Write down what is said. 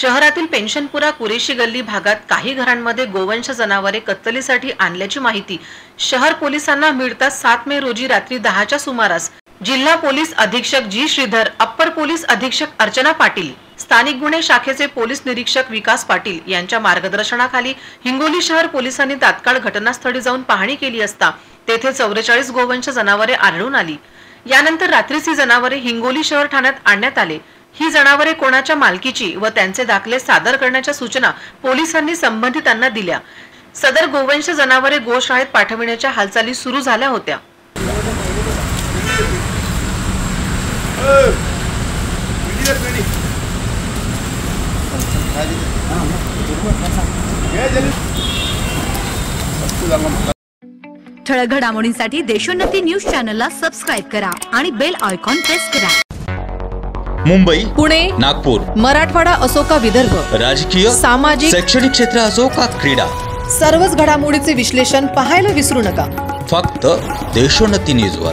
शहरातील पेन्शनपुरा कुरेशी गल्ली भागात काही घरांमध्ये गोवंश जनावरे कत्तलीसाठी आणल्याची माहिती शहर पोलिसांना मिळताच 7 मे रोजी रात्री 10च्या सुमारास जिल्हा पोलीस अधीक्षक जी श्रीधर, अप्पर पोलीस अधीक्षक अर्चना पाटील, स्थानिक गुन्हे शाखेचे पोलीस निरीक्षक विकास पाटील यांच्या मार्गदर्शनाखाली हिंगोली शहर पोलिसांनी तात्काळ घटनास्थळी जाऊन पाहणी केली असता तेथे 44 गोवंश जनावरे आढळून आली। यानंतर रात्रीच ही जनावरे हिंगोली शहर ठाण्यात आणण्यात आले। ही जनावरे कोणाच्या मालकीची व त्यांचे दाखले सादर करण्याच्या सूचना पोलिसांनी संबंधितांना दिल्या। सदर गोवंश जनावरे गोशाळेत पाठविण्याच्या हालचाली सुरू झाल्या होत्या। ठळक घडामोडींसाठी देशोन्नती न्यूज चॅनलला सबस्क्राइब करा आणि बेल आयकॉन प्रेस करा। मुंबई, पुणे, नागपूर, मराठवाडा असो का विदर्भ, राजकीय, सामाजिक, शैक्षणिक क्षेत्र असो का क्रीडा, सर्वच घडामोडीचे विश्लेषण पाहायला विसरू नका। फक्त देशोन्नती न्यूजवर।